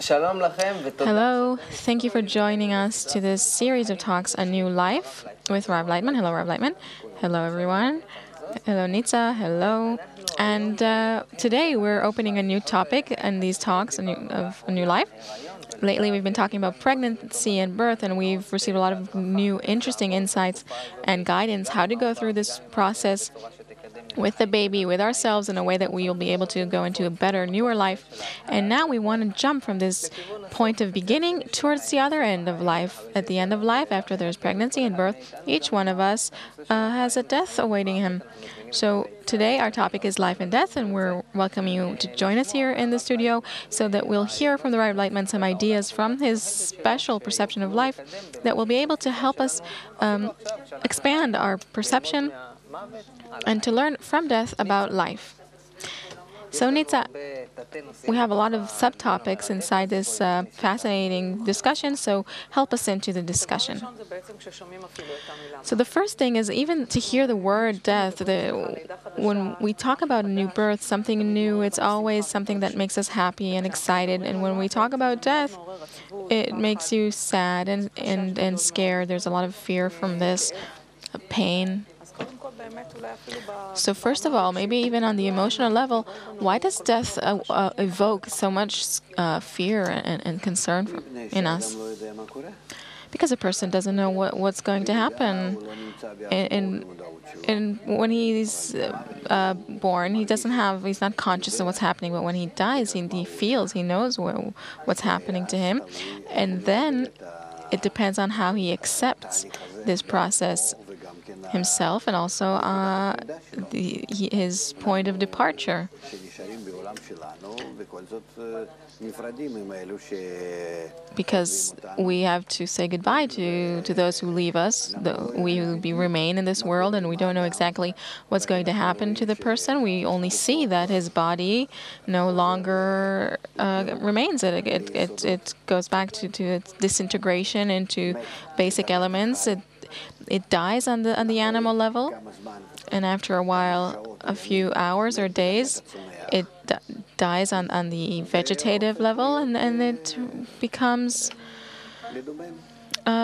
Hello, thank you for joining us to this series of talks, A New Life, with Rav Laitman. Hello, Rav Laitman. Hello, everyone. Hello, Nitza. Hello. And today we're opening a new topic in these talks of A New Life. Lately, we've been talking about pregnancy and birth, and we've received a lot of new, interesting insights and guidance how to go through this process with the baby, with ourselves, in a way that we will be able to go into a better, newer life. And now we want to jump from this point of beginning towards the other end of life. At the end of life, after there's pregnancy and birth, each one of us has a death awaiting him. So today our topic is life and death, and we're welcoming you to join us here in the studio so that we'll hear from the Rav Laitman some ideas from his special perception of life that will be able to help us expand our perception and to learn from death about life. So, Nitza, we have a lot of subtopics inside this fascinating discussion, so help us into the discussion. So the first thing is, even to hear the word death, when we talk about a new birth, something new, it's always something that makes us happy and excited. And when we talk about death, it makes you sad and scared. There's a lot of fear from this, pain. So first of all, maybe even on the emotional level, why does death evoke so much fear and concern in us? Because a person doesn't know what's going to happen. And when he's born, he's not conscious of what's happening, but when he dies, he feels, he knows what's happening to him. And then it depends on how he accepts this process himself and also his point of departure. Because we have to say goodbye to those who leave us. We remain in this world, and we don't know exactly what's going to happen to the person. We only see that his body no longer remains. It goes back to its disintegration into basic elements. It dies on the animal level, and after a while, a few hours or days, it dies on the vegetative level, and it becomes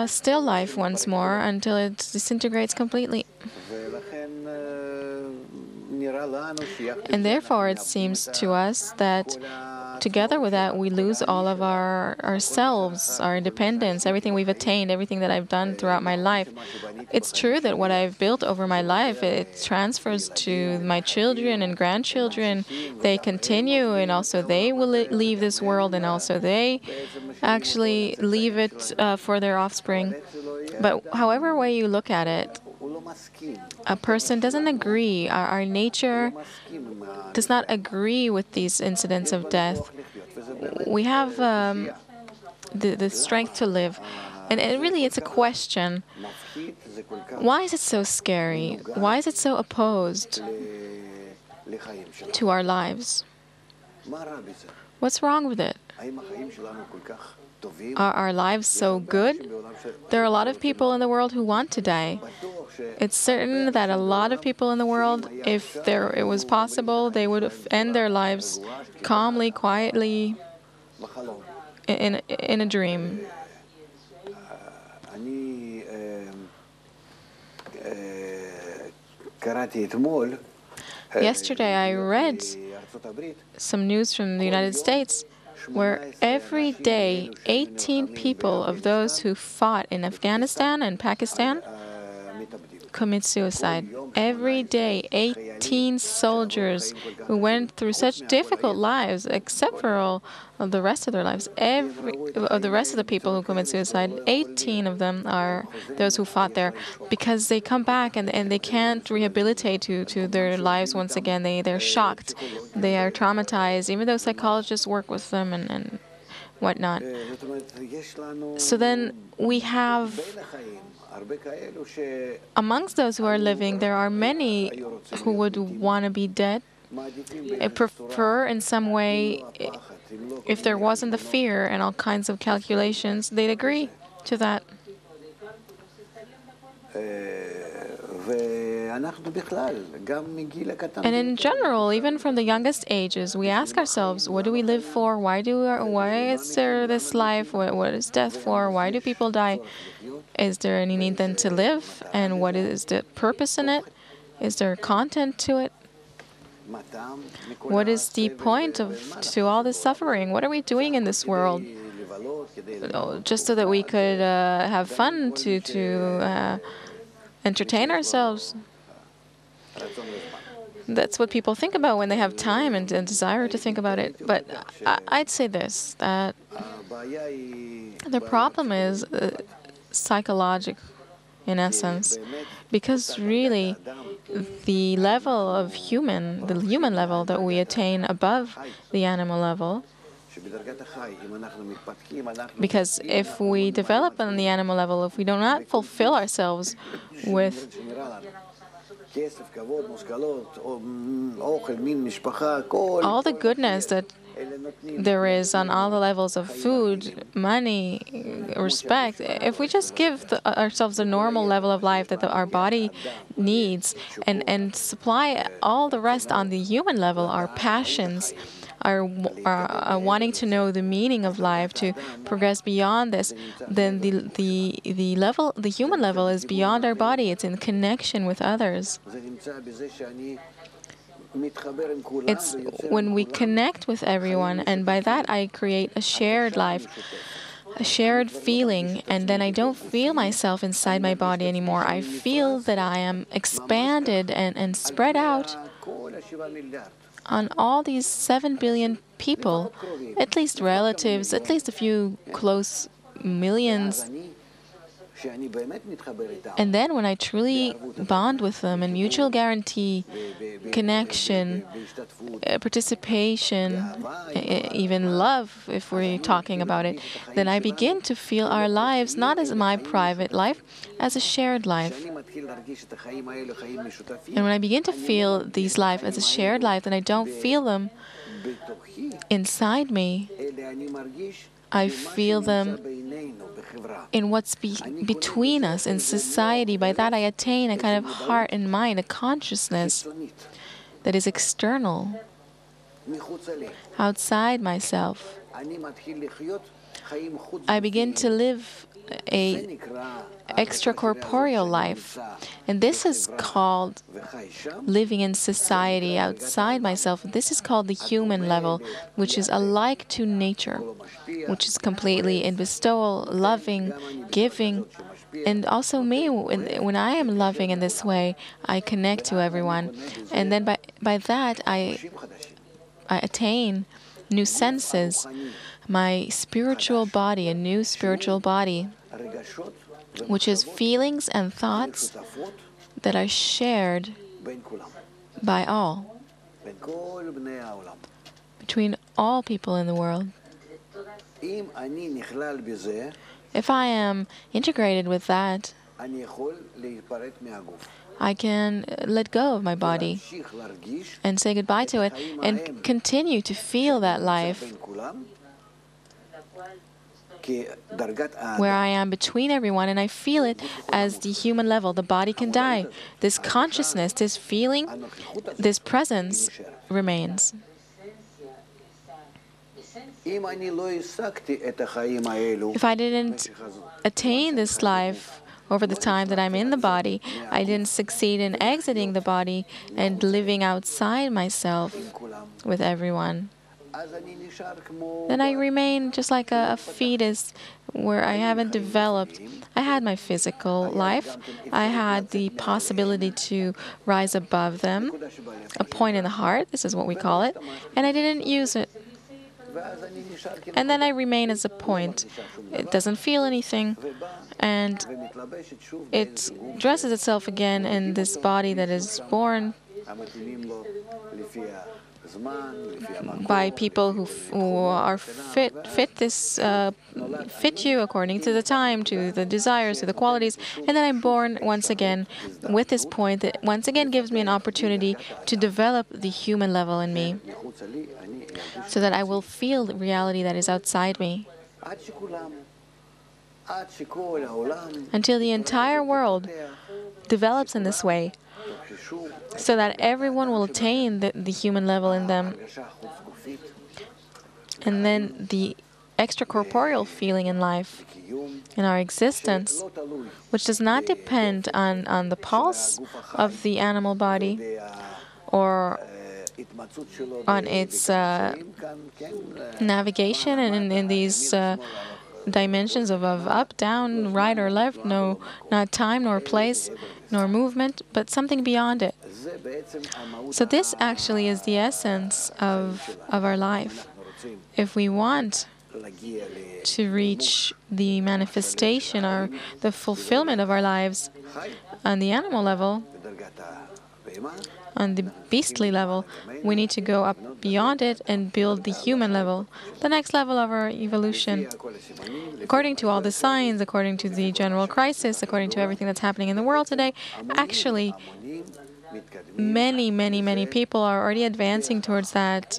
still life once more until it disintegrates completely. And therefore, it seems to us that together with that, we lose all of ourselves, our independence, everything we've attained, everything that I've done throughout my life. It's true that what I've built over my life, it transfers to my children and grandchildren. They continue, and also they will leave this world, and also they actually leave it for their offspring. But however way you look at it, a person doesn't agree. Our nature does not agree with these incidents of death. We have the strength to live. And it's a question. Why is it so scary? Why is it so opposed to our lives? What's wrong with it? Are our lives so good? There are a lot of people in the world who want to die. It's certain that a lot of people in the world, if it was possible, they would end their lives calmly, quietly, in a dream. Yesterday I read some news from the United States where every day 18 people of those who fought in Afghanistan and Pakistan commit suicide. Every day, 18 soldiers who went through such difficult lives, except for all of the rest of their lives. The rest of the people who commit suicide, 18 of them are those who fought there, because they come back and they can't rehabilitate to their lives once again. They're shocked. They are traumatized, even though psychologists work with them and whatnot. So then we have, amongst those who are living, there are many who would want to be dead. I prefer in some way, if there wasn't the fear and all kinds of calculations, they'd agree to that. And in general, even from the youngest ages, we ask ourselves, what do we live for? Why is there this life? What is death for? Why do people die? Is there any need then to live? And what is the purpose in it? Is there content to it? What is the point to all this suffering? What are we doing in this world? Just so that we could have fun, to entertain ourselves. That's what people think about when they have time and desire to think about it. But I'd say this, that the problem is psychological, in essence, because really the level of the human level that we attain above the animal level, because if we develop on the animal level, if we do not fulfill ourselves with all the goodness that there is on all the levels of food, money, respect, if we just give ourselves a normal level of life that our body needs, and supply all the rest on the human level, our passions, our wanting to know the meaning of life, to progress beyond this, then the human level is beyond our body. It's in connection with others. It's when we connect with everyone, and by that I create a shared life, a shared feeling, and then I don't feel myself inside my body anymore. I feel that I am expanded and spread out on all these 7 billion people, at least relatives, at least a few close millions. And then when I truly bond with them and mutual guarantee, connection, participation, even love, if we're talking about it, then I begin to feel our lives not as my private life, as a shared life. And when I begin to feel these lives as a shared life, then I don't feel them inside me. I feel them in what's between us in society. By that I attain a kind of heart and mind, a consciousness that is external, outside myself. I begin to live a extracorporeal life, and this is called living in society outside myself. This is called the human level, which is alike to nature, which is completely in bestowal, loving, giving. And also me, when I am loving in this way, I connect to everyone, and then by that I attain new senses, my spiritual body, a new spiritual body, which is feelings and thoughts that are shared by all, between all people in the world. If I am integrated with that, I can let go of my body and say goodbye to it and continue to feel that life where I am between everyone, and I feel it as the human level. The body can die. This consciousness, this feeling, this presence remains. If I didn't attain this life over the time that I'm in the body, I didn't succeed in exiting the body and living outside myself with everyone, then I remain just like a fetus where I haven't developed. I had my physical life. I had the possibility to rise above them, a point in the heart, this is what we call it, and I didn't use it. And then I remain as a point. It doesn't feel anything, and it dresses itself again in this body that is born by people who are fit you according to the time, to the desires, to the qualities, and then I'm born once again with this point that once again gives me an opportunity to develop the human level in me, so that I will feel the reality that is outside me, until the entire world develops in this way, so that everyone will attain the human level in them. And then the extracorporeal feeling in life, in our existence, which does not depend on the pulse of the animal body or on its navigation and in these dimensions of up, down, right or left, no, not time nor place nor movement, but something beyond it. So this actually is the essence of our life. If we want to reach the manifestation or the fulfillment of our lives on the animal level, on the beastly level, we need to go up beyond it and build the human level, the next level of our evolution. According to all the signs, according to the general crisis, according to everything that's happening in the world today, actually, many people are already advancing towards that,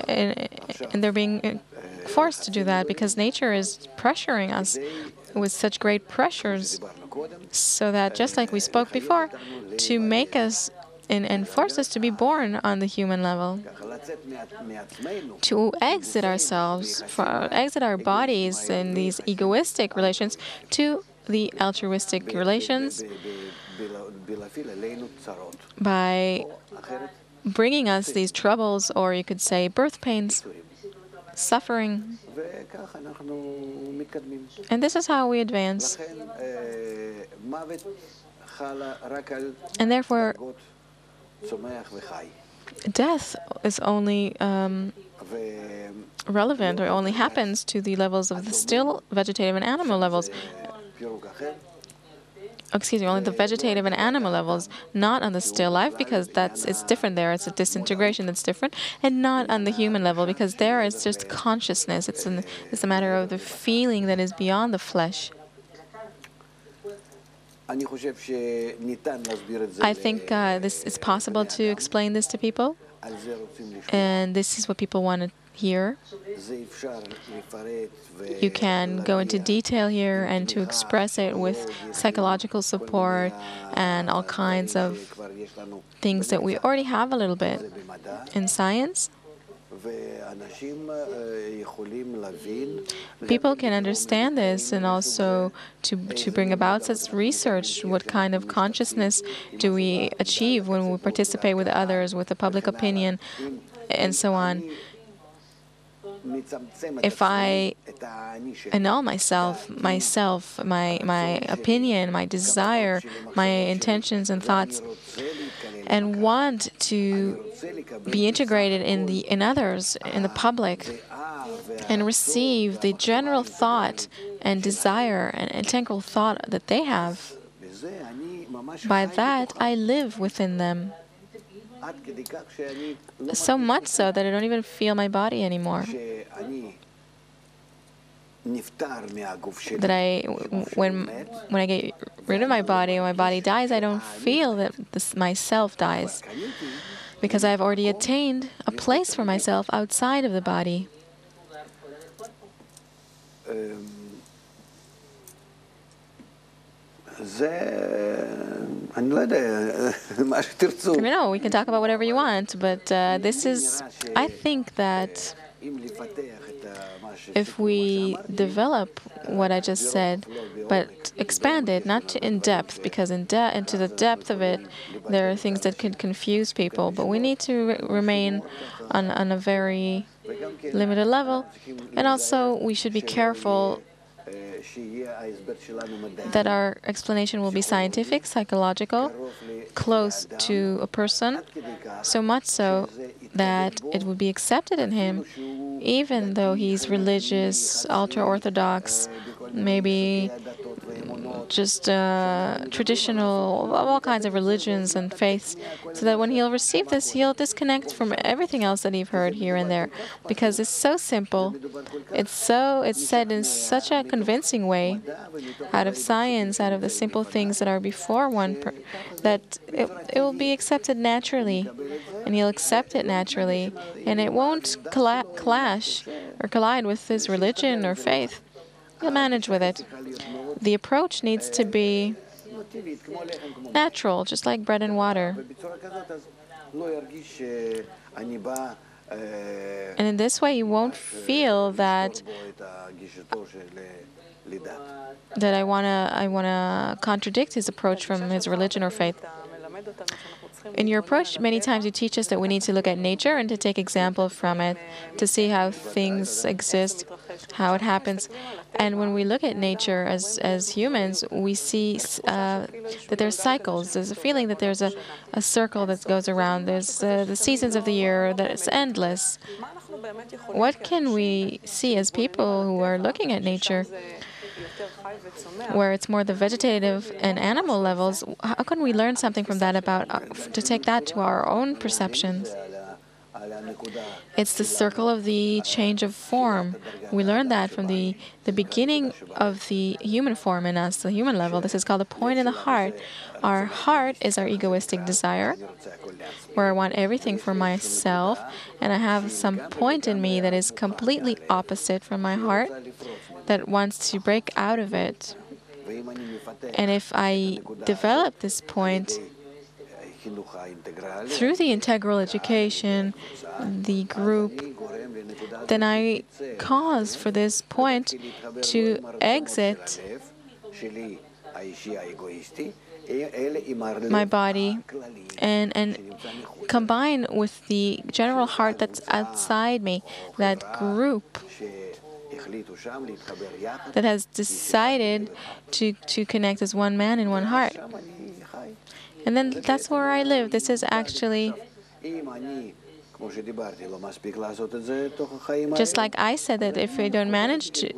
and they're being forced to do that because nature is pressuring us with such great pressures, so that, just like we spoke before, to make us and force us to be born on the human level, to exit ourselves, exit our bodies in these egoistic relations to the altruistic relations, by bringing us these troubles, or you could say birth pains, suffering. And this is how we advance. And therefore, death is only relevant, or only happens to the levels of the still, vegetative, and animal levels. Excuse me, only the vegetative and animal levels, not on the still life, because it's different there. It's a disintegration that's different, and not on the human level, because there it's just consciousness. It's a matter of the feeling that is beyond the flesh. I think this is possible to explain this to people, and this is what people want to hear. You can go into detail here and to express it with psychological support and all kinds of things that we already have a little bit in science. People can understand this, and also to bring about such research. What kind of consciousness do we achieve when we participate with others, with the public opinion, and so on? If I annul myself, my opinion, my desire, my intentions and thoughts, and want to be integrated in others, in the public, and receive the general thought and desire and integral thought that they have, by that I live within them. So much so that I don't even feel my body anymore. That when I get rid of my body, when my body dies, I don't feel that myself dies, because I've already attained a place for myself outside of the body. I know, we can talk about whatever you want, but this is, I think that if we develop what I just said, but expand it, not in depth, because into the depth of it, there are things that could confuse people, but we need to remain on a very limited level, and also we should be careful that our explanation will be scientific, psychological, close to a person, so much so that it would be accepted in him, even though he's religious, ultra-Orthodox, maybe just traditional, all kinds of religions and faiths, so that when he'll receive this, he'll disconnect from everything else that he's heard here and there, because it's so simple. It's said in such a convincing way, out of science, out of the simple things that are before one, that it will be accepted naturally, and he'll accept it naturally, and it won't clash or collide with his religion or faith. He'll manage with it. The approach needs to be natural, just like bread and water. And in this way, you won't feel that I wanna contradict his approach from his religion or faith. In your approach, many times you teach us that we need to look at nature and to take example from it, to see how things exist, how it happens. And when we look at nature as humans, we see that there's cycles. There's a feeling that there's a circle that goes around. There's the seasons of the year, that it's endless. What can we see as people who are looking at nature, where it's more the vegetative and animal levels? How can we learn something from that to take that to our own perceptions? It's the circle of the change of form. We learn that from the beginning of the human form in us, the human level. This is called a point in the heart. Our heart is our egoistic desire, where I want everything for myself, and I have some point in me that is completely opposite from my heart, that wants to break out of it. And if I develop this point through the integral education, the group, then I cause for this point to exit my body and combine with the general heart that's outside me, that group that has decided to connect as one man in one heart. And then that's where I live. This is actually, just like I said that if I don't manage to,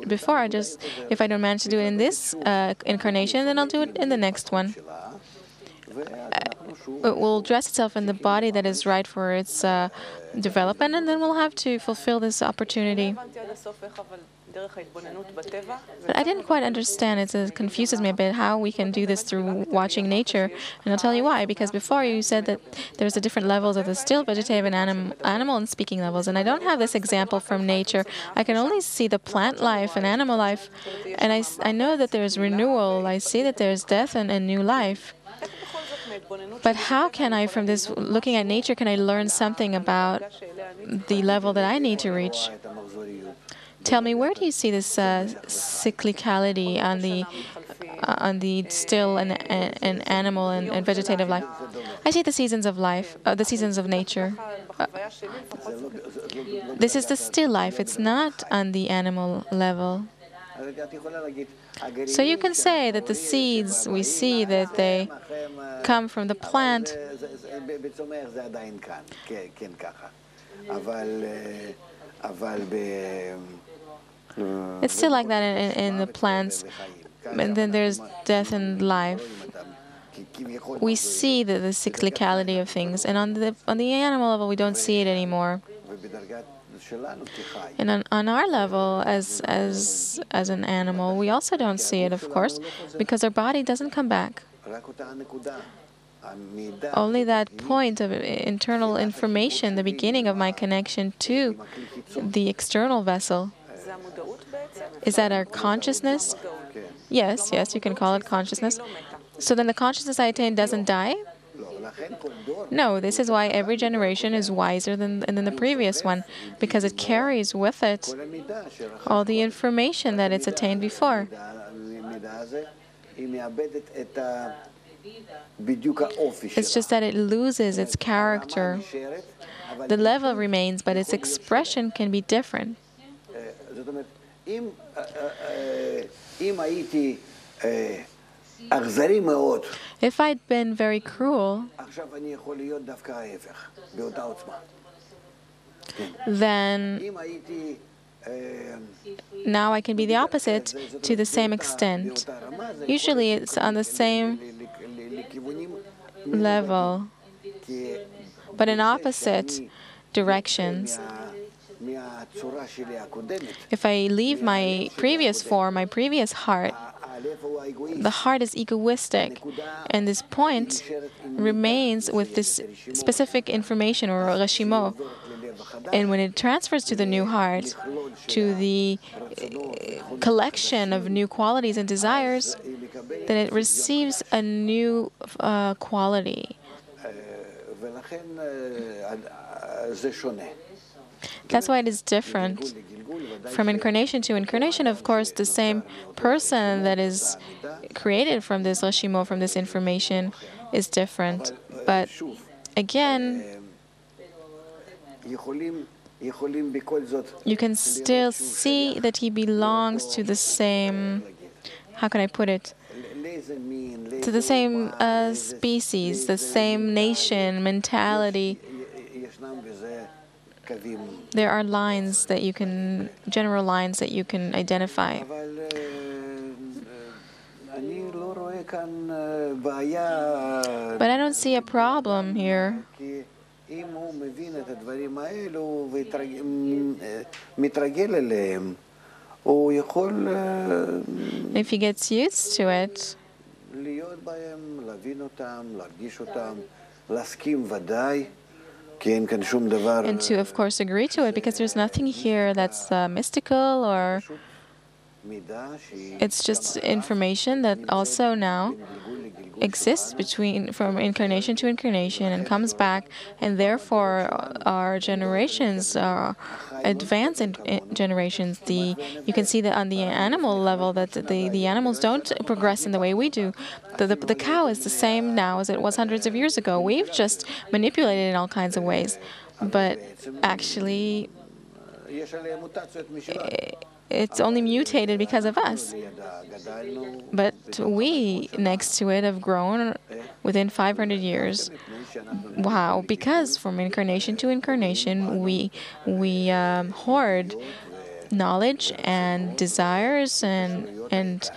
if I don't manage to do it in this incarnation, then I'll do it in the next one. It will dress itself in the body that is right for its development, and then we'll have to fulfill this opportunity. But I didn't quite understand. It confuses me a bit how we can do this through watching nature. And I'll tell you why. Because before you said that there's the different levels of the still, vegetative, and animal and speaking levels. And I don't have this example from nature. I can only see the plant life and animal life. And I know that there's renewal. I see that there's death and new life. But how can I, from this looking at nature, can I learn something about the level that I need to reach? Tell me, where do you see this cyclicality on the still and animal and vegetative life? I see the seasons of life, the seasons of nature. This is the still life. It's not on the animal level. So you can say that the seeds, we see that they come from the plant. It's still like that in the plants. And then there's death and life. We see the cyclicality of things, and on the animal level, we don't see it anymore. And on our level, as an animal, we also don't see it, of course, because our body doesn't come back. Only that point of internal information, the beginning of my connection to the external vessel. Is that our consciousness? Yes, you can call it consciousness. So then the consciousness I attain doesn't die? No, this is why every generation is wiser than the previous one, because it carries with it all the information that it's attained before. It's just that it loses its character. The level remains, but its expression can be different. If I'd been very cruel, then now I can be the opposite to the same extent. Usually it's on the same level, but in opposite directions. If I leave my previous form, my previous heart, the heart is egoistic, and this point remains with this specific information, or rashimo. And when it transfers to the new heart, to the collection of new qualities and desires, then it receives a new quality. That's why it is different from incarnation to incarnation. Of course, the same person that is created from this rashimo, from this information, is different. But again, you can still see that he belongs to the same, how can I put it, to the same species, the same nation, mentality. There are lines that you can, general lines that you can identify. But I don't see a problem here. If he gets used to it, and to, of course, agree to it, because there's nothing here that's mystical, or it's just information that also now exists from incarnation to incarnation and comes back, and therefore our generations are advanced in generations. You can see that on the animal level that the animals don't progress in the way we do. The cow is the same now as it was hundreds of years ago. We've just manipulated it in all kinds of ways, but actually it's only mutated because of us. But we, next to it, have grown within 500 years. Wow, because from incarnation to incarnation, we hoard knowledge and desires and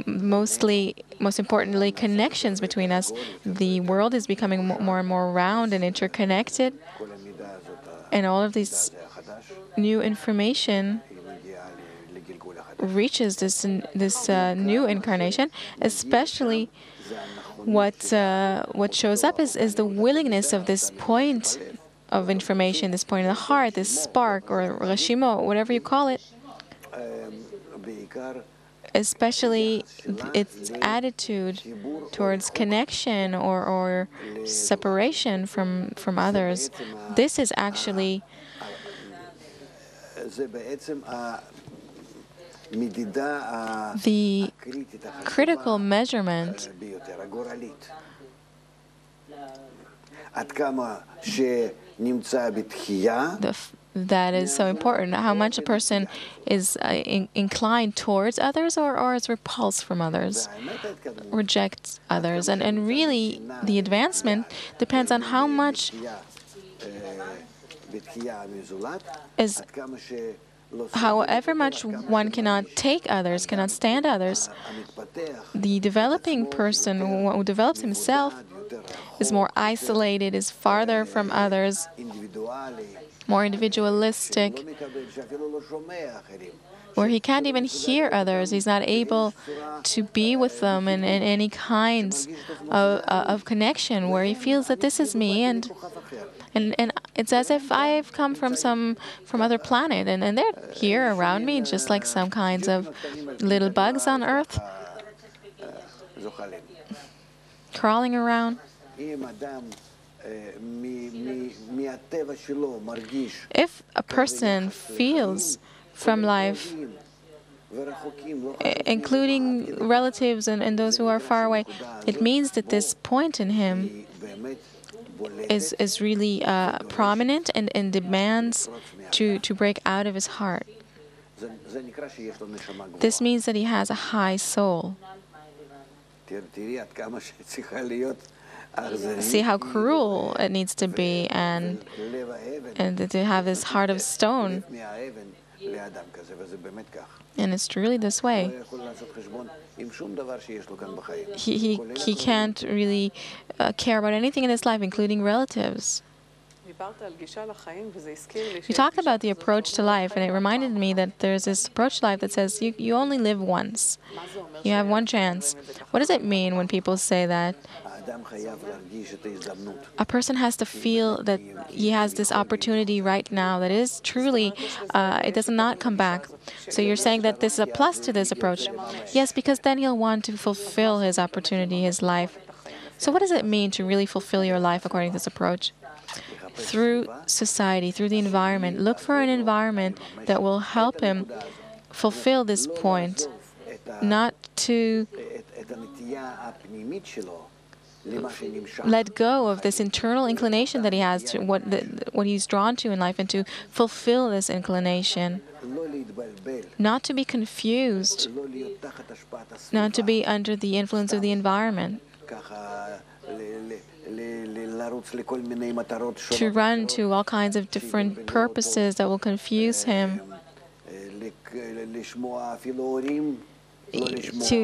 most importantly, connections between us. The world is becoming more and more round and interconnected, and all of this new information reaches this new incarnation. Especially what shows up is the willingness of this point of information, this point in the heart, this spark or rashimo, whatever you call it. Especially its attitude towards connection or separation from others. This is actually the critical measurement that is so important. How much a person is inclined towards others or is repulsed from others, rejects others. And really, the advancement depends on how much is, however much one cannot take others, cannot stand others. The developing person who develops himself is more isolated, is farther from others, more individualistic, where he can't even hear others. He's not able to be with them in any kinds of connection, where he feels that this is me, and it's as if I've come from other planet, and they're here around me, just like some kinds of little bugs on Earth, crawling around. If a person feels from life, including relatives and those who are far away, it means that this point in him is really prominent and demands to break out of his heart. This means that he has a high soul. See how cruel it needs to be, and to have this heart of stone. And it's really this way. He can't really care about anything in his life, including relatives. You talked about the approach to life, and it reminded me that there's this approach to life that says you only live once. You have one chance. What does it mean when people say that? A person has to feel that he has this opportunity right now that is truly, it does not come back. So you're saying that this is a plus to this approach. Yes, because then he'll want to fulfill his opportunity, his life. So what does it mean to really fulfill your life according to this approach? Through society, through the environment. Look for an environment that will help him fulfill this point, not to let go of this internal inclination that he has to what he's drawn to in life, and to fulfill this inclination. Not to be confused, not to be under the influence of the environment, to run to all kinds of different purposes that will confuse him, to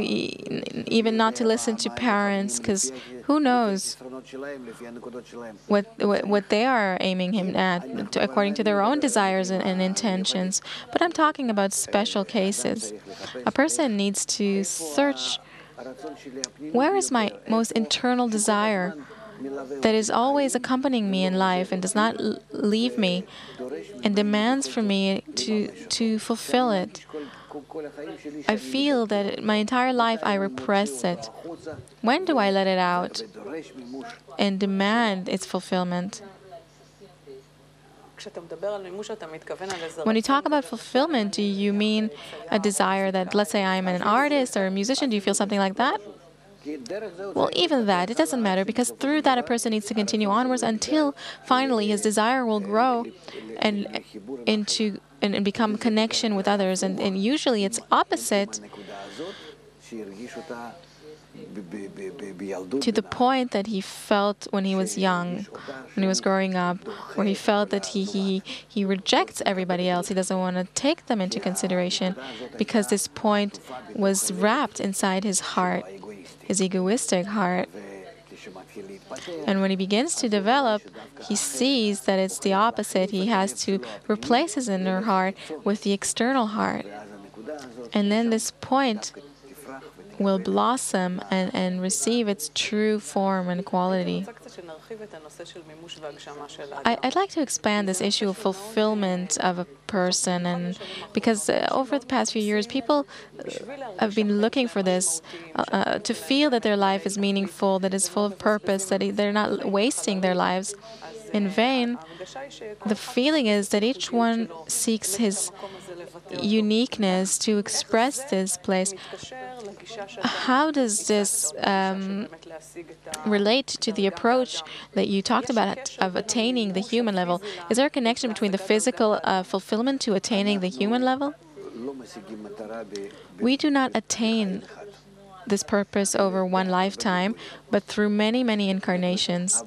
even not to listen to parents, because who knows what they are aiming him at, according to their own desires and intentions. But I'm talking about special cases. A person needs to search, where is my most internal desire that is always accompanying me in life and does not leave me, and demands from me to fulfill it. I feel that my entire life I repress it. When do I let it out and demand its fulfillment? When you talk about fulfillment, do you mean a desire that, let's say I'm an artist or a musician, do you feel something like that? Well, even that, it doesn't matter, because through that a person needs to continue onwards until finally his desire will grow and become connection with others. And usually it's opposite to the point that he felt when he was young, when he was growing up, where he felt that he rejects everybody else. He doesn't want to take them into consideration because this point was wrapped inside his heart, his egoistic heart. And when he begins to develop, he sees that it's the opposite. He has to replace his inner heart with the external heart. And then this point will blossom and receive its true form and quality. I'd like to expand this issue of fulfillment of a person, and because over the past few years, people have been looking for this, to feel that their life is meaningful, that it's full of purpose, that they're not wasting their lives in vain. The feeling is that each one seeks his uniqueness to express this place. How does this relate to the approach that you talked about of attaining the human level? Is there a connection between the physical fulfillment to attaining the human level? We do not attain this purpose over one lifetime, but through many, many incarnations,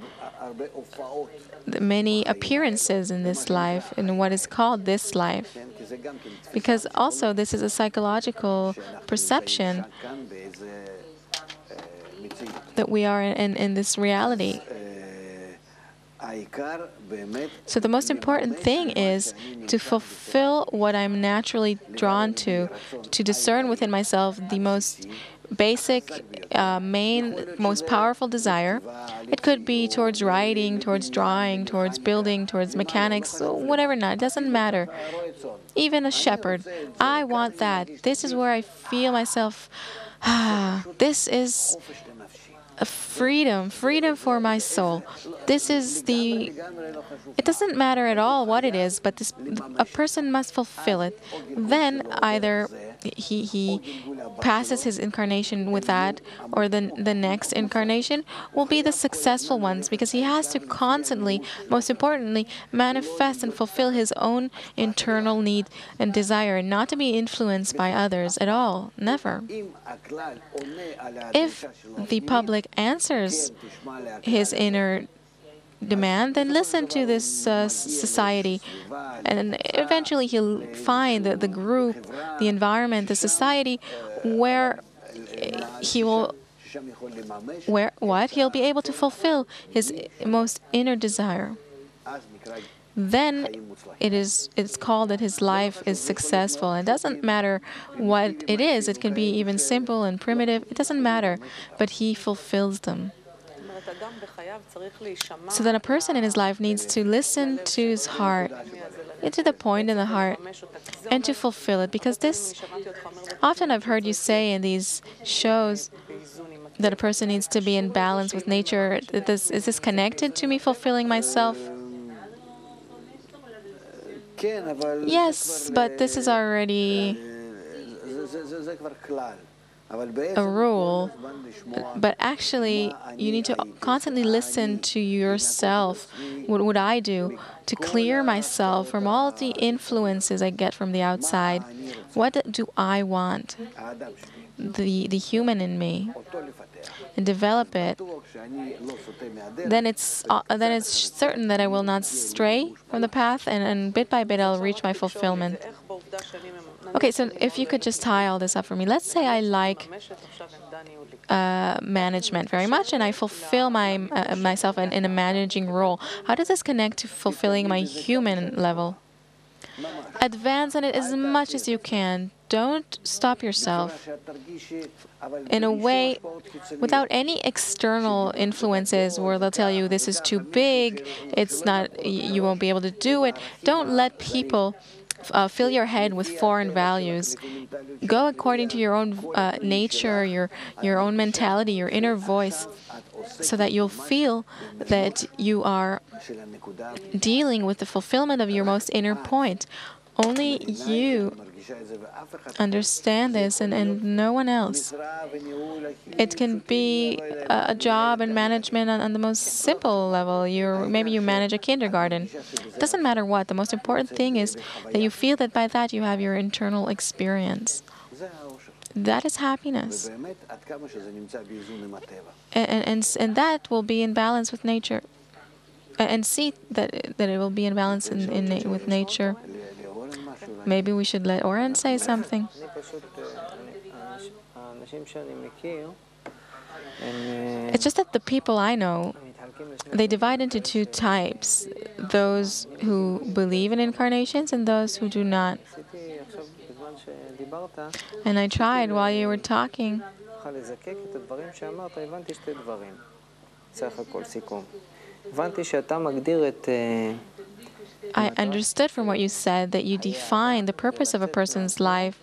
many appearances in this life, in what is called this life. Because also this is a psychological perception that we are in this reality. So the most important thing is to fulfill what I'm naturally drawn to discern within myself the most basic, main, most powerful desire. It could be towards writing, towards drawing, towards building, towards mechanics, whatever not, it doesn't matter. Even a shepherd, I want that. This is where I feel myself, this is a freedom for my soul. This is it doesn't matter at all what it is, but a person must fulfill it. Then either he passes his incarnation with that, or the next incarnation will be the successful ones, because he has to constantly, most importantly, manifest and fulfill his own internal need and desire, not to be influenced by others at all, never. If the public answers his inner demand, then listen to this society, and eventually he'll find the group, the environment, the society where he'll be able to fulfill his most inner desire. Then it's called that his life is successful. It doesn't matter what it is. It can be even simple and primitive. It doesn't matter, but he fulfills them. So then a person in his life needs to listen to his heart, get to the point in the heart, and to fulfill it. Because this, often I've heard you say in these shows that a person needs to be in balance with nature. Is this connected to me fulfilling myself? Yes, but this is already a rule. But actually, you need to constantly listen to yourself. What would I do to clear myself from all the influences I get from the outside? What do I want? The human in me, and develop it. Then it's certain that I will not stray from the path, and bit by bit I'll reach my fulfillment. Okay, so if you could just tie all this up for me. Let's say I like management very much, and I fulfill myself in a managing role. How does this connect to fulfilling my human level? Advance on it as much as you can. Don't stop yourself. In a way, without any external influences where they'll tell you this is too big, it's not, you won't be able to do it. Don't let people fill your head with foreign values. Go according to your own nature, your own mentality, your inner voice, so that you'll feel that you are dealing with the fulfillment of your most inner point. Only you understand this, and no one else. It can be a job and management on the most simple level. Maybe you manage a kindergarten. It doesn't matter what. The most important thing is that you feel that by that you have your internal experience. That is happiness. And that will be in balance with nature. And see that it will be in balance with nature. Maybe we should let Oren say something. It's just that the people I know, they divide into two types: those who believe in incarnations and those who do not. And I tried while you were talking. I understood from what you said that you define the purpose of a person's life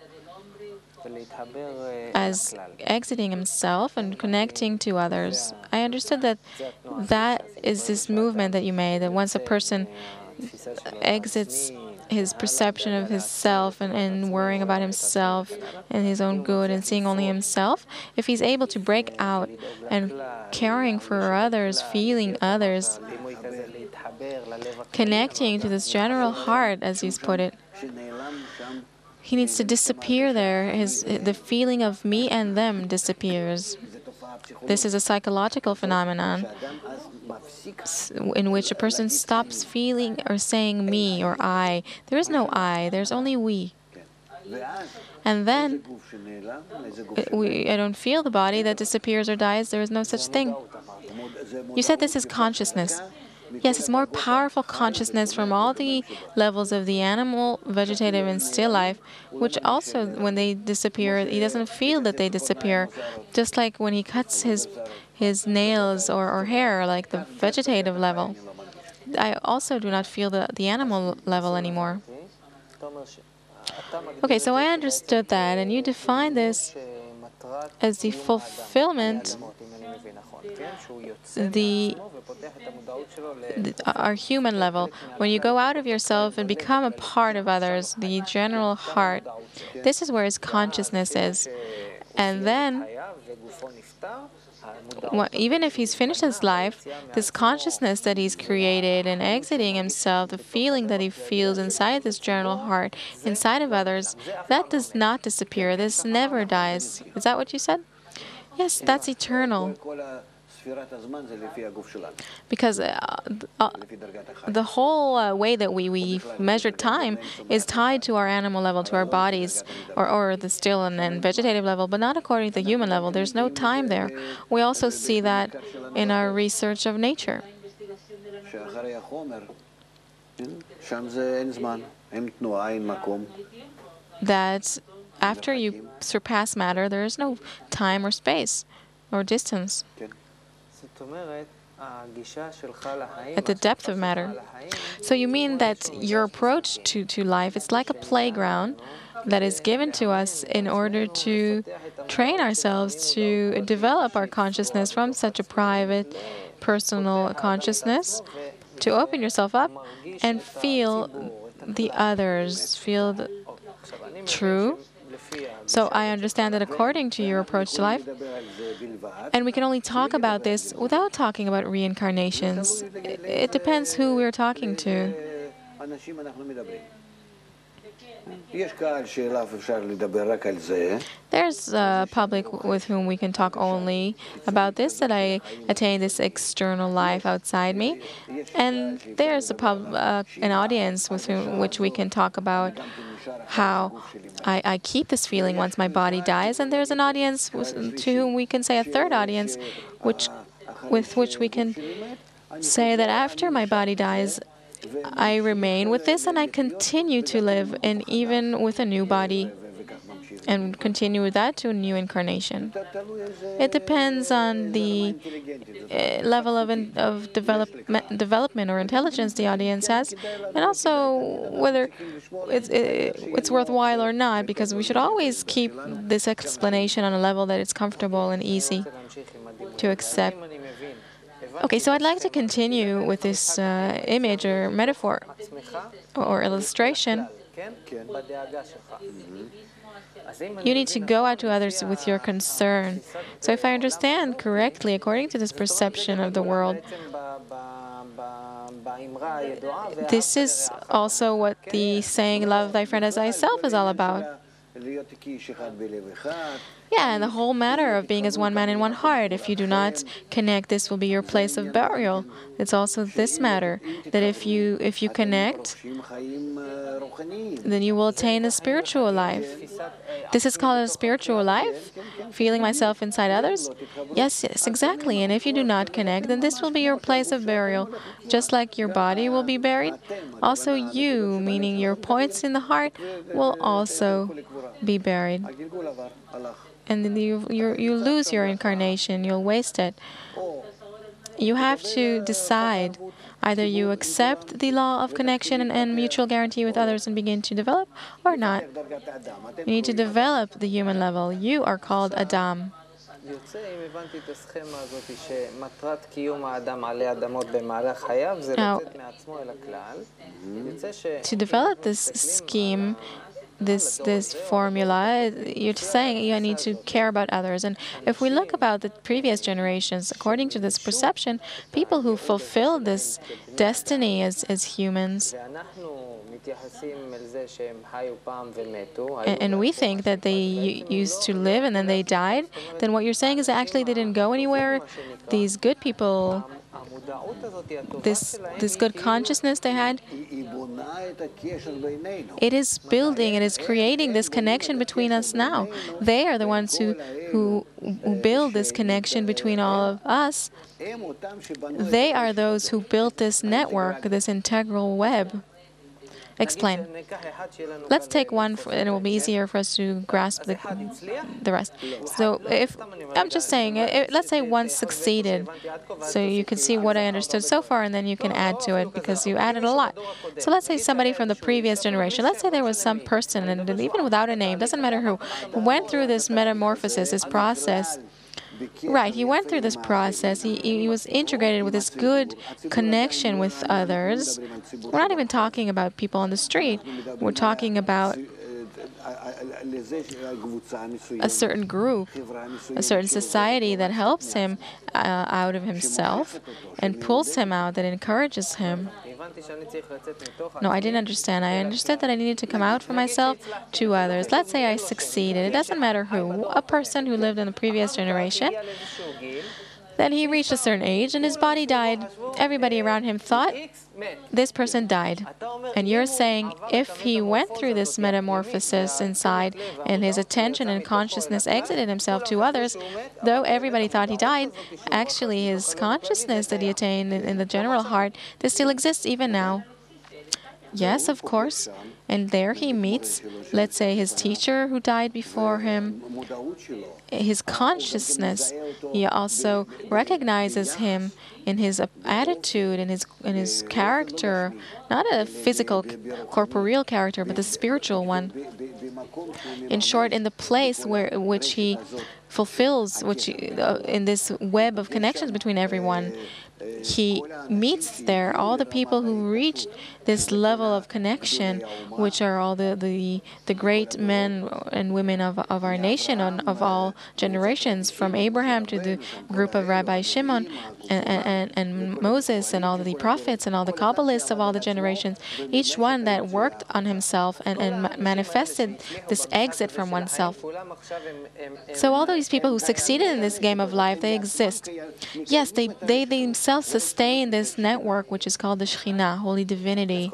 as exiting himself and connecting to others. I understood that that is this movement that you made, that once a person exits his perception of himself and worrying about himself and his own good and seeing only himself, if he's able to break out and caring for others, feeling others, connecting to this general heart, as he's put it, he needs to disappear there. The feeling of me and them disappears. This is a psychological phenomenon in which a person stops feeling or saying me or I. There is no I, there's only we. And then I don't feel the body that disappears or dies. There is no such thing. You said this is consciousness. Yes, it's more powerful consciousness from all the levels of the animal, vegetative, and still life, which also, when they disappear, he doesn't feel that they disappear. Just like when he cuts his nails or hair, like the vegetative level. I also do not feel the animal level anymore. Okay, so I understood that, and you define this as the fulfillment, our human level. When you go out of yourself and become a part of others, the general heart, this is where his consciousness is. And then, even if he's finished his life, this consciousness that he's created and exiting himself, the feeling that he feels inside this general heart, inside of others, that does not disappear. This never dies. Is that what you said? Yes, that's eternal. Because the whole way that we measure time is tied to our animal level, to our bodies, or the still and vegetative level, but not according to the human level. There's no time there. We also see that in our research of nature. That after you surpass matter, there is no time or space or distance. at the depth of matter. So you mean that your approach to life is like a playground that is given to us in order to train ourselves to develop our consciousness from such a private, personal consciousness, to open yourself up and feel the others, feel the true. So I understand that according to your approach to life, and we can only talk about this without talking about reincarnations. It depends who we're talking to. There's a public with whom we can talk only about this, that I attain this external life outside me. And there's an audience with which we can talk about how I keep this feeling once my body dies. And there's an audience to whom we can say a third audience, with which we can say that after my body dies, I remain with this and I continue to live, and even with a new body, and continue with that to a new incarnation. It depends on the level of development or intelligence the audience has, and also whether it's worthwhile or not, because we should always keep this explanation on a level that it's comfortable and easy to accept. Okay, so I'd like to continue with this image or metaphor or illustration. You need to go out to others with your concern. So if I understand correctly, according to this perception of the world, this is also what the saying, love thy friend as thyself, is all about. Yeah, and the whole matter of being as one man in one heart. If you do not connect, this will be your place of burial. It's also this matter, that if you connect, then you will attain a spiritual life. This is called a spiritual life? Feeling myself inside others? Yes, exactly. And if you do not connect, then this will be your place of burial. Just like your body will be buried, also you, meaning your points in the heart, will also be buried. And then you lose your incarnation, you'll waste it. You have to decide. Either you accept the law of connection and mutual guarantee with others and begin to develop, or not. You need to develop the human level. You are called Adam. Now, to develop this scheme, this formula, you're saying you need to care about others. And if we look about the previous generations, according to this perception, people who fulfilled this destiny as humans, and we think that they used to live and then they died, then what you're saying is that actually they didn't go anywhere. These good people, this good consciousness they had, it is building, it is creating this connection between us now. They are the ones who build this connection between all of us. They are those who built this network, this integral web. Explain. Let's take one, and it will be easier for us to grasp the rest. So if I'm just saying, let's say one succeeded, so you can see what I understood so far, and then you can add to it, because you added a lot. So let's say somebody from the previous generation, let's say there was some person, and even without a name, doesn't matter who went through this metamorphosis, this process. Right, he went through this process. He was integrated with this good connection with others. We're not even talking about people on the street. We're talking about a certain group, a certain society that helps him out of himself and pulls him out, that encourages him. No, I didn't understand. I understood that I needed to come out for myself to others. Let's say I succeeded. It doesn't matter who. A person who lived in the previous generation. Then he reached a certain age and his body died. Everybody around him thought this person died. And you're saying if he went through this metamorphosis inside and his attention and consciousness exited himself to others, though everybody thought he died, actually his consciousness that he attained in the general heart, this still exists even now. Yes, of course. And there he meets, let's say, his teacher who died before him, his consciousness. He also recognizes him in his attitude, in his character, not a physical, corporeal character, but the spiritual one. In short, in the place which he fulfills, in this web of connections between everyone, he meets there all the people who reach this level of connection, which are all the great men and women of our nation, of all generations, from Abraham to the group of Rabbi Shimon and Moses and all the prophets and all the Kabbalists of all the generations, each one that worked on himself and manifested this exit from oneself. So all these people who succeeded in this game of life, they exist. Yes, they themselves sustain this network, which is called the Shekhinah, Holy Divinity.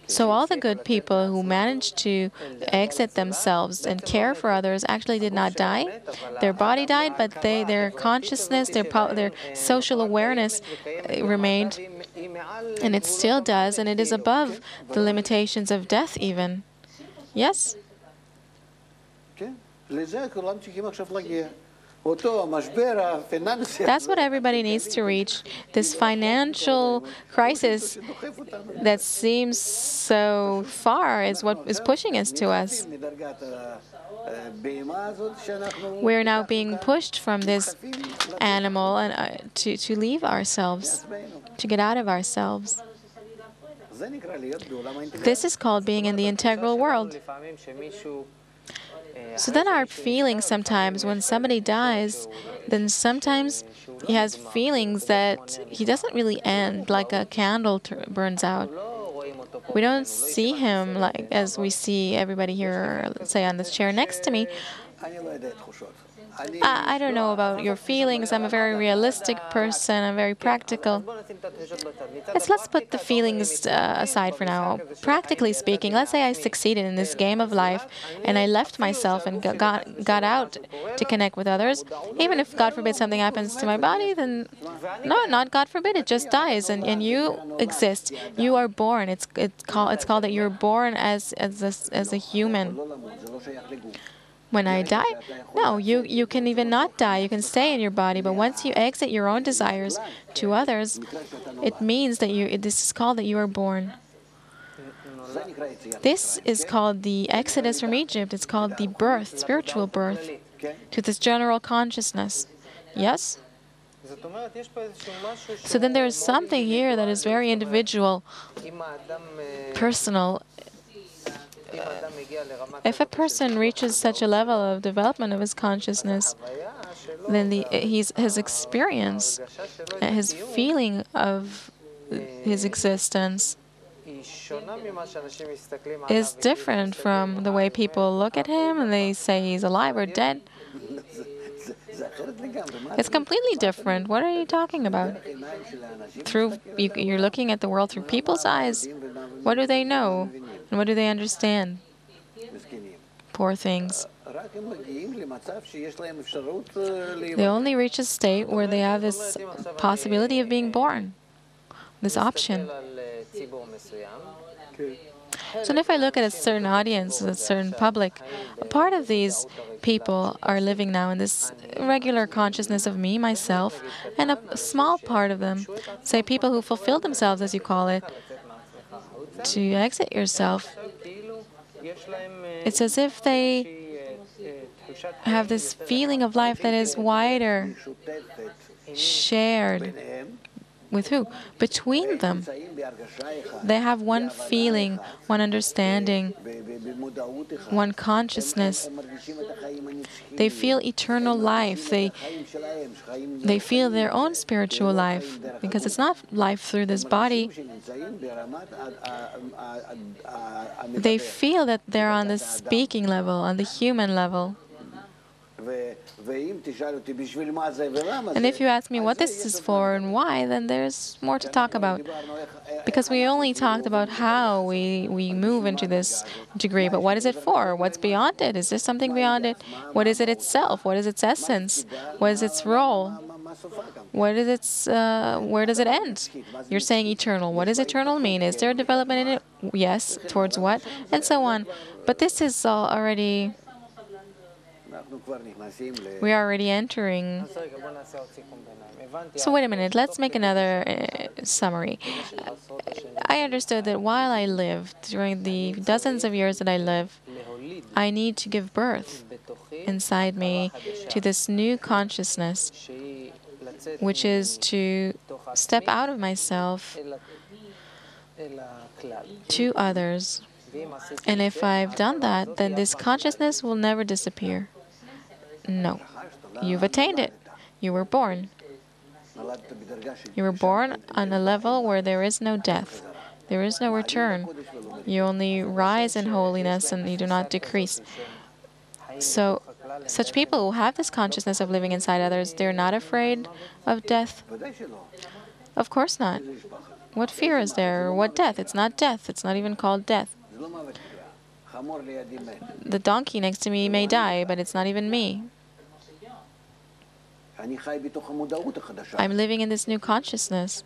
So all the good people who managed to exit themselves and care for others actually did not die. Their body died, but their consciousness, their social awareness remained, and it still does, and it is above the limitations of death even. Yes? That's what everybody needs to reach. This financial crisis that seems so far is what is pushing us to us. We're now being pushed from this animal and to leave ourselves, to get out of ourselves. This is called being in the integral world. So then our feelings sometimes, when somebody dies, then sometimes he has feelings that he doesn't really end, like a candle burns out. We don't see him like as we see everybody here, let's say on this chair next to me. I don't know about your feelings. I'm a very realistic person. I'm very practical. Let's put the feelings aside for now. Practically speaking, let's say I succeeded in this game of life and I left myself and got out to connect with others. Even if, God forbid, something happens to my body, then no, not God forbid, it just dies and you exist. You are born. It's called that you're born as a human. When I die? No, you can even not die. You can stay in your body, but once you exit your own desires to others, it means that this is called that you are born. This is called the exodus from Egypt. It's called the birth, spiritual birth, to this general consciousness. Yes? So then there is something here that is very individual, personal. If a person reaches such a level of development of his consciousness, then his experience, his feeling of his existence is different from the way people look at him and they say he's alive or dead. It's completely different. What are you talking about? You're looking at the world through people's eyes. What do they know? And what do they understand? Poor things. They only reach a state where they have this possibility of being born, this option. So if I look at a certain audience, a certain public, a part of these people are living now in this regular consciousness of me, myself, and a small part of them, say people who fulfill themselves, as you call it, to exit yourself. It's as if they have this feeling of life that is wider, shared. With who? Between them. They have one feeling, one understanding, one consciousness. They feel eternal life. They feel their own spiritual life, because it's not life through this body. They feel that they're on the speaking level, on the human level. And if you ask me what this is for and why, then there's more to talk about. Because we only talked about how we move into this degree, but what is it for? What's beyond it? Is there something beyond it? What is it itself? What is its essence? What is its role? What is its? Where does it end? You're saying eternal. What does eternal mean? Is there a development in it? Yes. Towards what? And so on. But this is already. We are already entering. So wait a minute. Let's make another summary. I understood that while I lived, during the dozens of years that I live, I need to give birth inside me to this new consciousness, which is to step out of myself to others. And if I've done that, then this consciousness will never disappear. No. You've attained it. You were born. You were born on a level where there is no death. There is no return. You only rise in holiness and you do not decrease. So, such people who have this consciousness of living inside others, they're not afraid of death? Of course not. What fear is there? What death? It's not death. It's not even called death. The donkey next to me may die, but it's not even me. I'm living in this new consciousness.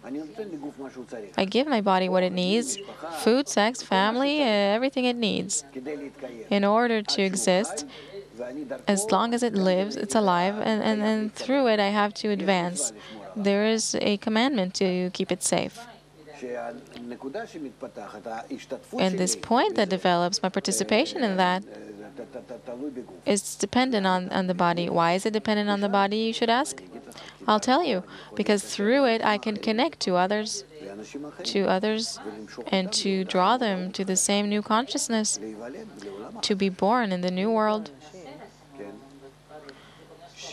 I give my body what it needs: food, sex, family, everything it needs in order to exist. As long as it lives, it's alive, and through it I have to advance. There is a commandment to keep it safe. And this point that develops, my participation in that, is dependent on the body. Why is it dependent on the body, you should ask? I'll tell you. Because through it I can connect to others, and to draw them to the same new consciousness, to be born in the new world.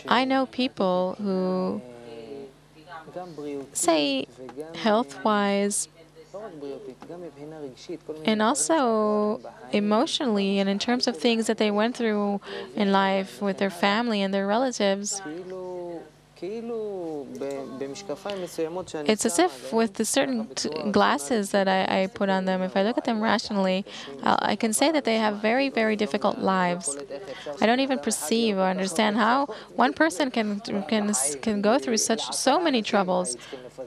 I know people who say health-wise and also emotionally, and in terms of things that they went through in life with their family and their relatives, it's as if with the certain glasses that I put on them, if I look at them rationally, I can say that they have very, very difficult lives. I don't even perceive or understand how one person can go through so many troubles.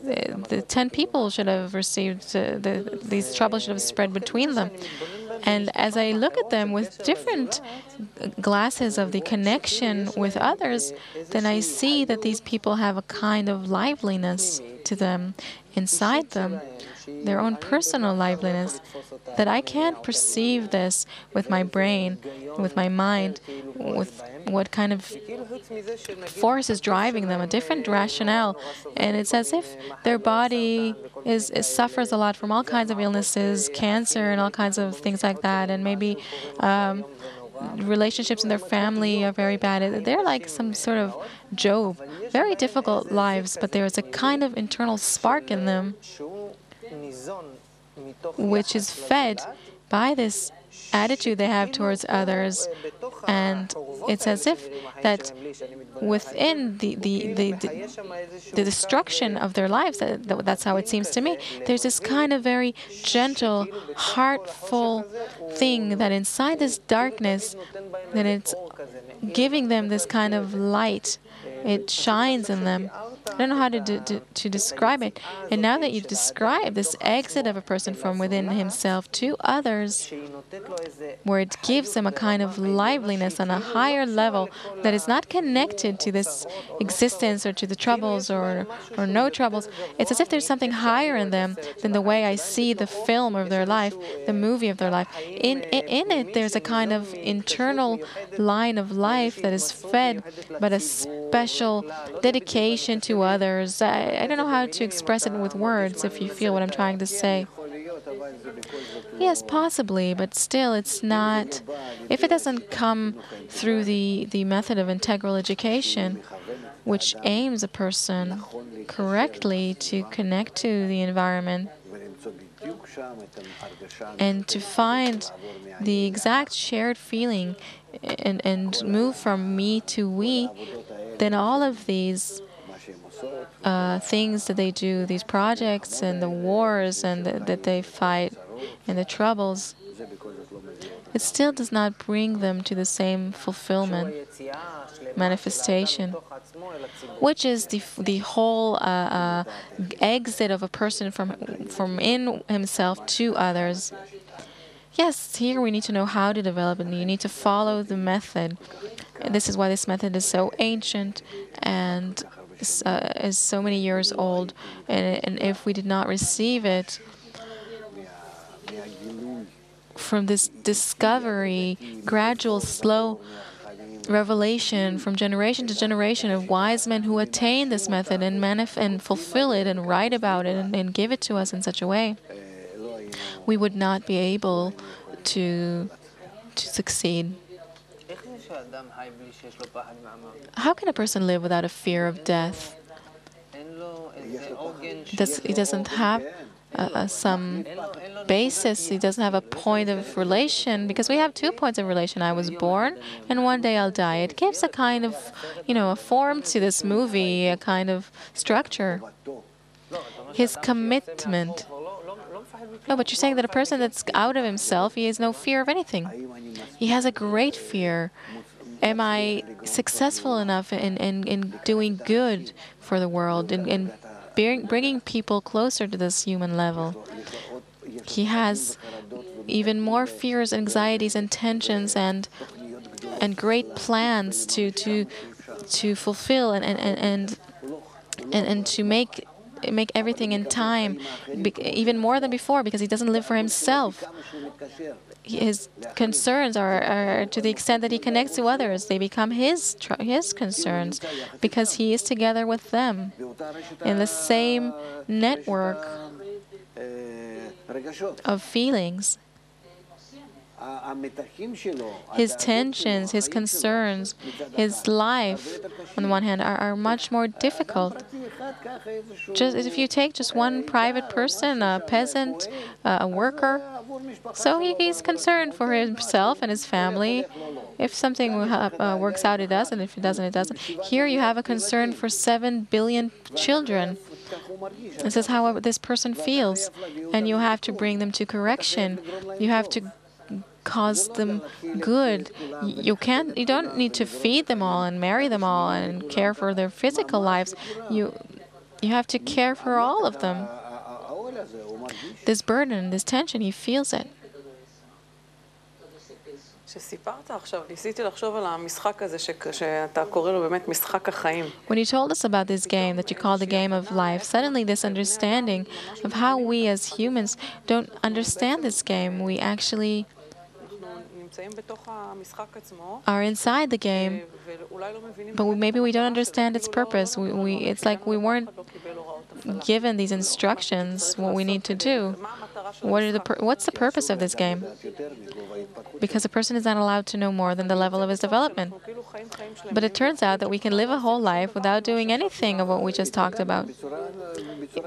The 10 people should have received, these troubles should have spread between them. And as I look at them with different glasses of the connection with others, then I see that these people have a kind of liveliness to them, inside them, their own personal liveliness, that I can't perceive this with my brain, with my mind, with what kind of force is driving them, a different rationale. And it's as if their body suffers a lot from all kinds of illnesses, cancer and all kinds of things like that, and maybe relationships in their family are very bad. They're like some sort of Job, very difficult lives, but there's a kind of internal spark in them which is fed by this attitude they have towards others. And it's as if that within the destruction of their lives, that's how it seems to me, there's this kind of very gentle, heartful thing that inside this darkness, that it's giving them this kind of light. It shines in them. I don't know how to describe it. And now that you've described this exit of a person from within himself to others, where it gives them a kind of liveliness on a higher level that is not connected to this existence or to the troubles or no troubles, it's as if there's something higher in them than the way I see the film of their life, the movie of their life. In it, there's a kind of internal line of life that is fed by a special dedication to others. I don't know how to express it with words, if you feel what I'm trying to say. Yes, possibly, but still it's not. If it doesn't come through the method of integral education, which aims a person correctly to connect to the environment and to find the exact shared feeling and move from me to we, then all of these things that they do, these projects and the wars and that they fight and the troubles, it still does not bring them to the same fulfillment, manifestation, which is the whole exit of a person from in himself to others. Yes, here we need to know how to develop it. You need to follow the method. And this is why this method is so ancient and is so many years old. And if we did not receive it from this discovery, gradual, slow revelation from generation to generation of wise men who attain this method and fulfill it and write about it and give it to us in such a way, we would not be able to succeed. How can a person live without a fear of death? He doesn't have some basis. He doesn't have a point of relation, because we have 2 points of relation. I was born, and one day I'll die. It gives a kind of, a form to this movie, a kind of structure. His commitment. No, but you're saying that a person that's out of himself, he has no fear of anything. He has a great fear. Am I successful enough in doing good for the world, in bringing people closer to this human level? He has even more fears, anxieties, and tensions, and great plans to fulfill and to make everything in time, even more than before, because he doesn't live for himself. His concerns are to the extent that he connects to others. They become his concerns, because he is together with them in the same network of feelings. His tensions, his concerns, his life, on the one hand, are much more difficult. Just if you take just one private person, a peasant, a worker, so he's concerned for himself and his family. If something works out, it does, and if it doesn't, it doesn't. Here you have a concern for 7 billion children. This is how this person feels, and you have to bring them to correction. You have to cause them good. You don't need to feed them all and marry them all and care for their physical lives. You have to care for all of them. This burden, this tension, he feels it. When you told us about this game that you call the game of life, suddenly this understanding of how we as humans don't understand this game. We actually are inside the game, but maybe we don't understand its purpose. It's like we weren't given these instructions, what we need to do. What's the purpose of this game? Because a person is not allowed to know more than the level of his development. But it turns out that we can live a whole life without doing anything of what we just talked about.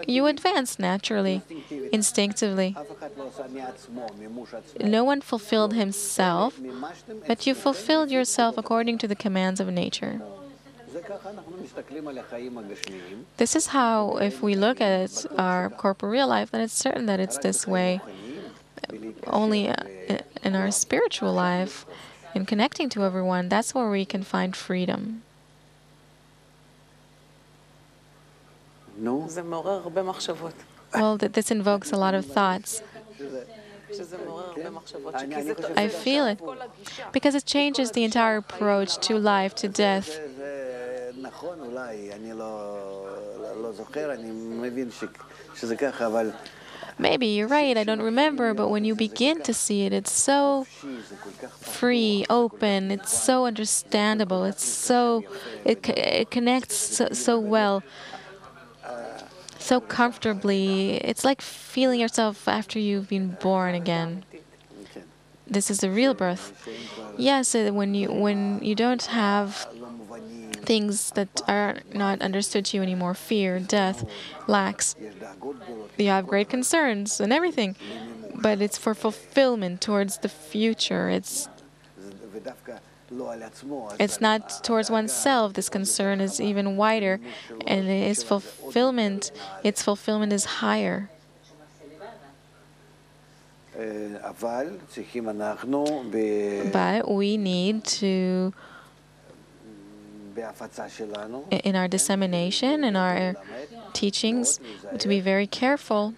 You advance naturally, instinctively. No one fulfilled himself, but you fulfilled yourself according to the commands of nature. This is how, if we look at our corporeal life, then it's certain that it's this way. Only in our spiritual life, in connecting to everyone, that's where we can find freedom. Well, this invokes a lot of thoughts. I feel it, because it changes the entire approach to life, to death. Maybe you're right, I don't remember, but when you begin to see it, it's so free, open, it's so understandable, it connects so well, so comfortably. It's like feeling yourself after you've been born again. This is the real birth. Yes, when you don't have things that are not understood to you anymore, fear, death, lacks. You have great concerns and everything, but it's for fulfillment towards the future. It's not towards oneself. This concern is even wider, and its fulfillment is higher. But we need to, in our dissemination, in our teachings, to be very careful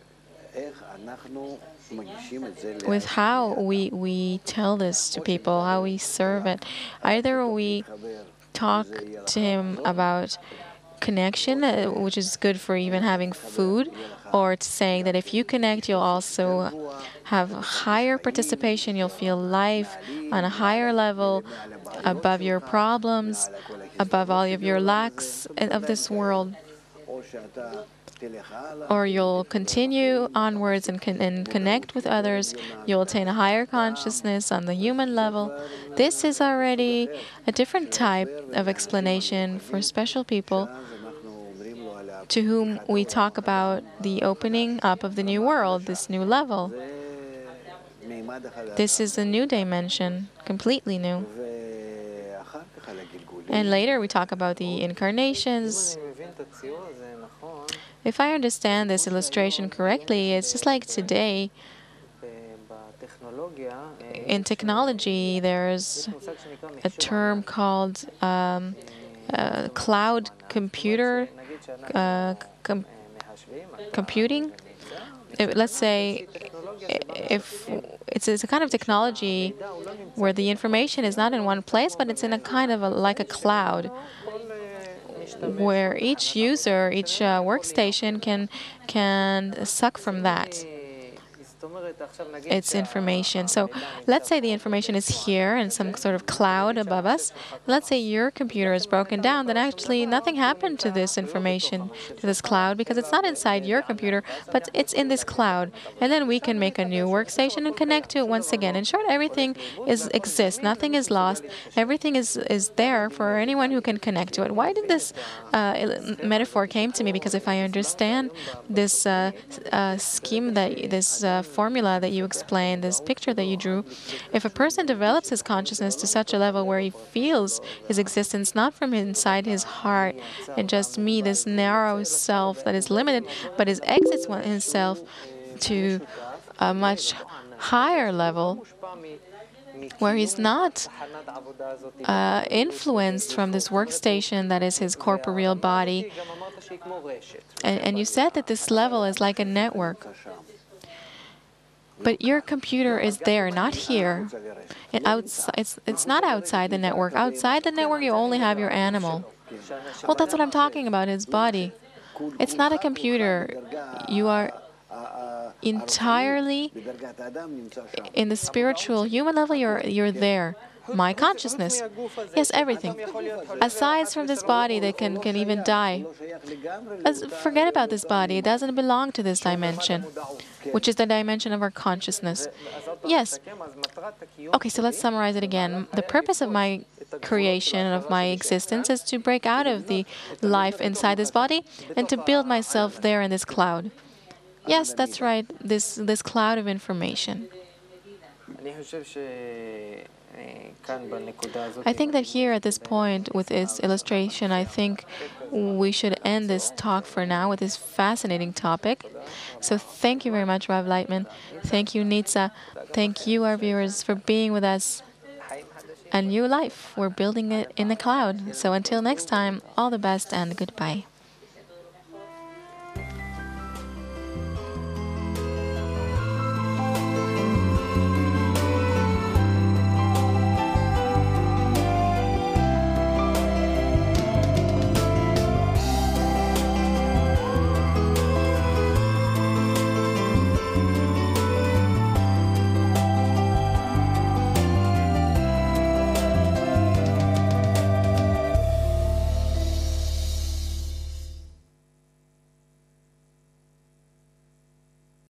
with how we tell this to people, how we serve it. Either we talk to him about connection, which is good for even having food, or it's saying that if you connect, you'll also have higher participation, you'll feel life on a higher level, above your problems, above all of your lacks of this world. Or you'll continue onwards and connect with others. You'll attain a higher consciousness on the human level. This is already a different type of explanation for special people to whom we talk about the opening up of the new world, this new level. This is a new dimension, completely new. And later we talk about the incarnations. If I understand this illustration correctly, it's just like today. In technology, there's a term called cloud computing. Let's say if it's a kind of technology where the information is not in one place, but it's in a kind of like a cloud, where each user, each workstation can suck from that. It's information. So let's say the information is here in some sort of cloud above us. Let's say your computer is broken down, then actually nothing happened to this information, to this cloud, because it's not inside your computer, but it's in this cloud. And then we can make a new workstation and connect to it once again. In short, everything exists. Nothing is lost. Everything is there for anyone who can connect to it. Why did this metaphor came to me? Because if I understand this scheme, this formula that you explained, this picture that you drew, if a person develops his consciousness to such a level where he feels his existence not from inside his heart and just me, this narrow self that is limited, but is exits himself to a much higher level, where he's not influenced from this workstation that is his corporeal body. And you said that this level is like a network. But your computer is there, not here. It's not outside the network. Outside the network, you only have your animal. Well, that's what I'm talking about, his body. It's not a computer. You are entirely in the spiritual, human level, you're there. My consciousness. Yes, everything. Aside from this body that can even die. Forget about this body. It doesn't belong to this dimension, which is the dimension of our consciousness. Yes. Okay, so let's summarize it again. The purpose of my creation, of my existence, is to break out of the life inside this body and to build myself there in this cloud. Yes, that's right, this cloud of information. I think that here at this point, with this illustration, I think we should end this talk for now with this fascinating topic. So thank you very much, Rav Laitman. Thank you, Nitza. Thank you, our viewers, for being with us. A new life. We're building it in the cloud. So until next time, all the best and goodbye.